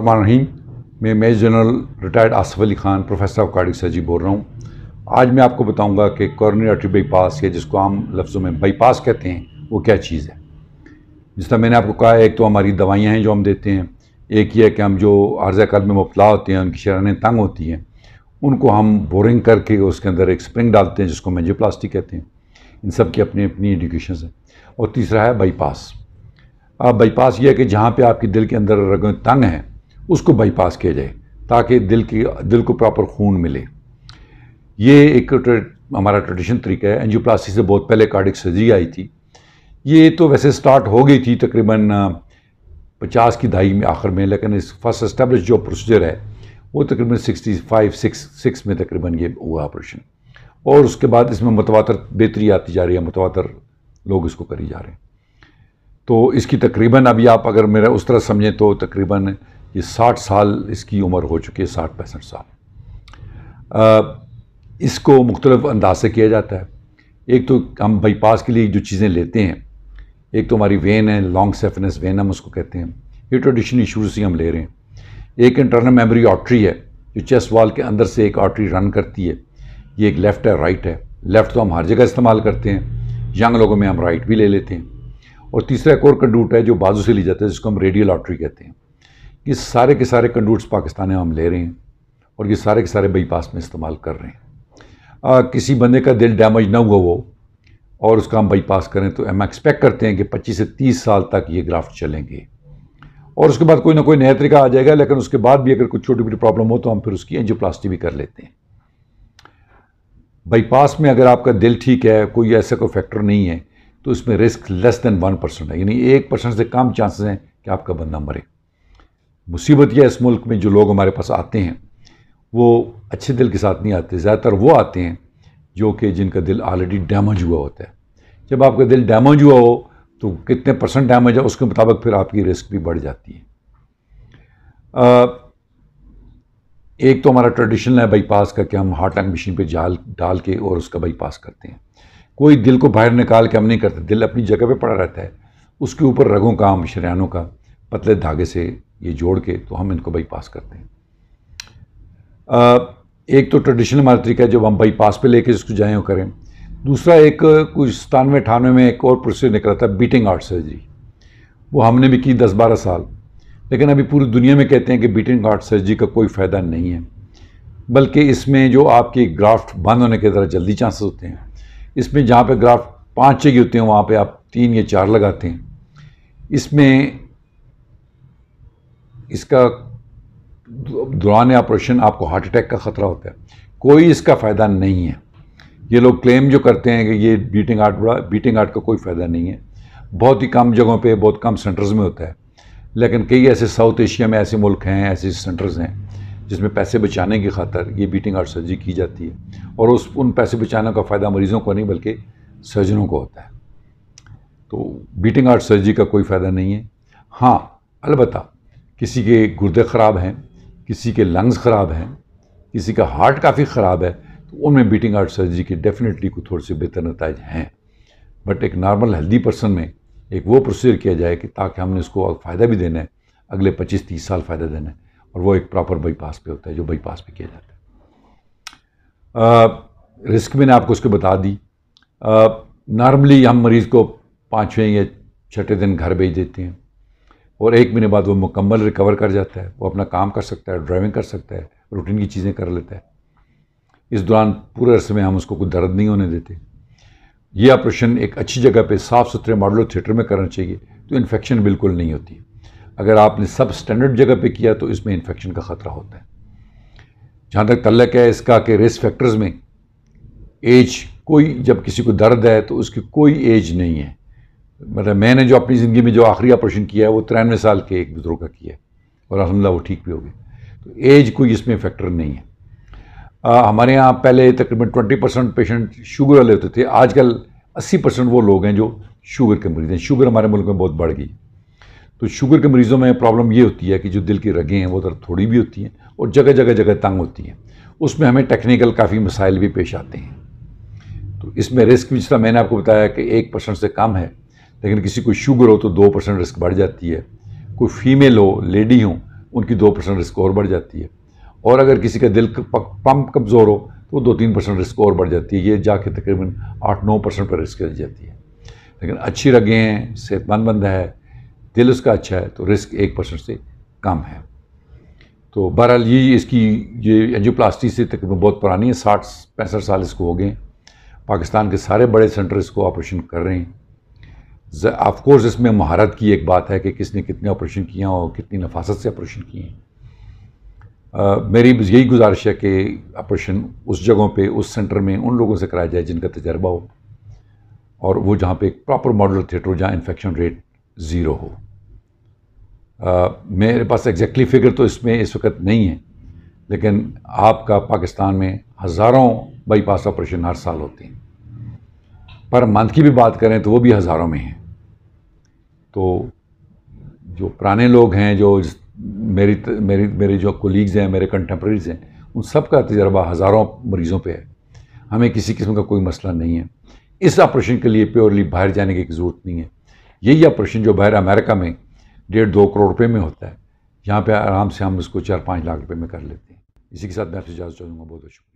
रहीम। मैं major general retired Asif Ali Khan professor of cardiac surgery बोल रहा हूँ। आज मैं आपको बताऊंगा कि कोरोनरी आर्टरी बाईपास या जिसको आम लफ्ज़ों में बाईपास कहते हैं वो क्या चीज़ है। जिस तरह मैंने आपको कहा, एक तो हमारी दवाइयाँ हैं जो हम देते हैं, एक ये है कि हम जो आर्ज़ा कल्ब में मुब्तला होते हैं, उनकी शरानें तंग होती हैं, उनको हम बोरिंग करके उसके अंदर एक स्प्रिंग डालते हैं जिसको एंजियोप्लास्टी कहते हैं। इन सब की अपनी अपनी इंडिकेशंस हैं। और तीसरा है बाईपास। अब बाईपास ये है कि जहाँ पे आपकी दिल के अंदर रगें तंग हैं उसको बाईपास किया जाए ताकि दिल को प्रॉपर खून मिले। ये एक हमारा ट्रेडिशन तरीका है। एंजियोप्लास्टी से बहुत पहले कार्डियक सर्जरी आई थी। ये तो वैसे स्टार्ट हो गई थी तकरीबन 50 की दहाई में आखिर में, लेकिन इस फर्स्ट एस्टेब्लिश जो प्रोसीजर है वो तकरीबन 65-66 में तकरीबन ये हुआ ऑपरेशन। और उसके बाद इसमें मुतवातर बेहतरी आती जा रही है, मुतवातर लोग इसको करी जा रहे हैं। तो इसकी तकरीबन अभी आप अगर मेरा उस तरह समझें तो तकरीबन ये 60 साल इसकी उम्र हो चुकी है, 60-65 साल। इसको मुख्तलिफ अंदाज से किया जाता है। एक तो हम बाईपास के लिए जो चीज़ें लेते हैं, एक तो हमारी वेन है, लॉन्ग सेफनेस वेन हम उसको कहते हैं, ये ट्रेडिशनली शुरू से हम ले रहे हैं। एक इंटरनल मेमोरी आर्टरी है जो चेस्ट वॉल के अंदर से एक आर्टरी रन करती है। ये एक लेफ़्ट है, राइट है। लेफ़्ट तो हम हर जगह इस्तेमाल करते हैं, यंग लोगों में हम राइट भी ले लेते हैं। और तीसरा एक और कंडूट है जो बाजू से ली जाता है जिसको हम रेडियल आर्टरी कहते हैं। ये सारे के सारे कंडूट्स पाकिस्तान में हम ले रहे हैं और ये सारे के सारे बाईपास में इस्तेमाल कर रहे हैं। किसी बंदे का दिल डैमेज ना हुआ वो और उसका हम बाईपास करें तो हम एक्सपेक्ट करते हैं कि 25 से 30 साल तक ये ग्राफ्ट चलेंगे और उसके बाद कोई ना कोई नया तरीका आ जाएगा। लेकिन उसके बाद भी अगर कुछ छोटी मोटी प्रॉब्लम हो तो हम फिर उसकी एंजियोप्लास्टी भी कर लेते हैं। बाईपास में अगर आपका दिल ठीक है, कोई ऐसा कोई फैक्टर नहीं है, तो इसमें रिस्क लेस देन 1% है, यानी 1% से कम चांसेस हैं कि आपका बंदा मरे। मुसीबत यह इस मुल्क में जो लोग हमारे पास आते हैं वो अच्छे दिल के साथ नहीं आते। ज़्यादातर वो आते हैं जो कि जिनका दिल ऑलरेडी डैमेज हुआ होता है। जब आपका दिल डैमेज हुआ हो तो कितने % डैमेज है उसके मुताबिक फिर आपकी रिस्क भी बढ़ जाती है। एक तो हमारा ट्रेडिशनल है बाईपास का कि हम हार्ट लंग मशीन पे जाल डाल के और उसका बाईपास करते हैं। कोई दिल को बाहर निकाल के हम नहीं करते, दिल अपनी जगह पे पड़ा रहता है, उसके ऊपर रगों का, हम शरियानों का पतले धागे से ये जोड़ के तो हम इनको बाईपास करते हैं। एक तो ट्रेडिशनल हमारा तरीका है जब हम बाईपास पे लेके इसको जाएँ और करें। दूसरा एक कुछ 97-98 में एक और प्रोसेस निकला था बीटिंग हार्ट सर्जरी, वो हमने भी की 10-12 साल। लेकिन अभी पूरी दुनिया में कहते हैं कि बीटिंग हार्ट सर्जरी का कोई फ़ायदा नहीं है, बल्कि इसमें जो आपकी ग्राफ्ट बंद होने के ज़रा जल्दी चांसेस होते हैं। इसमें जहाँ पे ग्राफ्ट 5 चाहिए होते हैं वहाँ पे आप 3 या 4 लगाते हैं। इसमें इसका दौरान ऑपरेशन आपको हार्ट अटैक का ख़तरा होता है। कोई इसका फ़ायदा नहीं है। ये लोग क्लेम जो करते हैं कि ये बीटिंग हार्ट का कोई फ़ायदा नहीं है। बहुत ही कम जगहों पे, बहुत कम सेंटर्स में होता है। लेकिन कई ऐसे साउथ एशिया में ऐसे मुल्क हैं, ऐसे सेंटर्स हैं जिसमें पैसे बचाने की खातर ये बीटिंग हार्ट सर्जरी की जाती है और उन पैसे बचाने का फ़ायदा मरीज़ों को नहीं बल्कि सर्जनों को होता है। तो बीटिंग हार्ट सर्जरी का कोई फ़ायदा नहीं है। हाँ, अलबत्ता किसी के गुर्दे ख़राब हैं, किसी के लंग्स ख़राब हैं, किसी का हार्ट काफ़ी ख़राब है, तो उनमें बीटिंग हार्ट सर्जरी के डेफिनेटली कुछ थोड़े से बेहतर नताइज हैं। बट एक नॉर्मल हेल्दी पर्सन में एक वो प्रोसीजर किया जाए कि ताकि हमने उसको फ़ायदा भी देना है, अगले 25-30 साल फ़ायदा देना है, और वो एक प्रॉपर बाईपास पे होता है जो बाईपास पे किया जाता है। रिस्क मैंने आपको उसको बता दी। नॉर्मली हम मरीज़ को 5वें या 6ठे दिन घर भेज देते हैं और 1 महीने बाद वो मुकम्मल रिकवर कर जाता है। वो अपना काम कर सकता है, ड्राइविंग कर सकता है, रूटीन की चीज़ें कर लेता है। इस दौरान पूरे अरसे में हम उसको कोई दर्द नहीं होने देते। ये ऑपरेशन एक अच्छी जगह पे साफ़ सुथरे मॉडल थिएटर में करना चाहिए तो इन्फेक्शन बिल्कुल नहीं होती। अगर आपने सब स्टैंडर्ड जगह पे किया तो इसमें इन्फेक्शन का ख़तरा होता है। जहाँ तक तल्लक है इसका कि रिस्क फैक्टर्स में एज, कोई जब किसी को दर्द है तो उसकी कोई एज नहीं है। मतलब मैंने जो अपनी ज़िंदगी में जो आखिरी ऑपरेशन किया है वो 93 साल के एक बुजुर्ग का किया है और अल्हम्दुलिल्लाह वो ठीक भी हो गए। तो एज कोई इसमें फैक्टर नहीं है। हमारे यहाँ पहले तकरीबन 20% पेशेंट शुगर वाले होते थे, आजकल 80% वो लोग हैं जो शुगर के मरीज़ हैं। शुगर हमारे मुल्क में बहुत बढ़ गई। तो शुगर के मरीज़ों में प्रॉब्लम ये होती है कि जो दिल की रगें हैं वो थोड़ी भी होती हैं और जगह जगह तंग होती हैं। उसमें हमें टेक्निकल काफ़ी मसाइल भी पेश आते हैं। तो इसमें रिस्क भी, जिस तरह मैंने आपको बताया कि 1% से कम है, लेकिन किसी को शुगर हो तो 2% रिस्क बढ़ जाती है। कोई फीमेल हो, लेडी हो, उनकी 2% रिस्क और बढ़ जाती है। और अगर किसी का दिल पंप कमज़ोर हो तो 2-3% रिस्क और बढ़ जाती है। ये जाके तकरीबन 8-9% पर रिस्क चली जाती है। लेकिन अच्छी रगें हैं, सेहतमंद बंदा है, दिल उसका अच्छा है, तो रिस्क 1% से कम है। तो बहरहाल ये एंजियोप्लास्टी से तकरीबन बहुत पुरानी है, 60-65 साल इसको हो गए। पाकिस्तान के सारे बड़े सेंटर इसको ऑपरेशन कर रहे हैं। ऑफ कोर्स इसमें महारत की एक बात है कि किसने कितने ऑपरेशन किए और कितनी नफासत से ऑपरेशन किए हैं। मेरी यही गुजारिश है कि ऑपरेशन उस जगहों पे, उस सेंटर में उन लोगों से कराया जाए जिनका तजर्बा हो, और वो जहाँ पे एक प्रॉपर मॉडल थिएटर हो, जहाँ इन्फेक्शन रेट ज़ीरो हो। मेरे पास एग्जैक्टली फिगर तो इसमें इस वक्त नहीं है, लेकिन आपका पाकिस्तान में हज़ारों बाईपास ऑपरेशन हर साल होते हैं। पर मंथ की भी बात करें तो वो भी हज़ारों में हैं। तो जो पुराने लोग हैं, जो मेरी जो कोलीग्स हैं, मेरे कंटेम्प्रेरीज हैं, उन सब का तजर्बा हज़ारों मरीज़ों पे है। हमें किसी किस्म का कोई मसला नहीं है। इस ऑपरेशन के लिए प्योरली बाहर जाने की ज़रूरत नहीं है। यही ऑपरेशन जो बाहर अमेरिका में 1.5-2 करोड़ रुपए में होता है, यहाँ पे आराम से हम उसको 4-5 लाख रुपए में कर लेते हैं। इसी के साथ मैं आपसे इजाज़त चाहूँगा। बहुत बहुत शुक्रिया।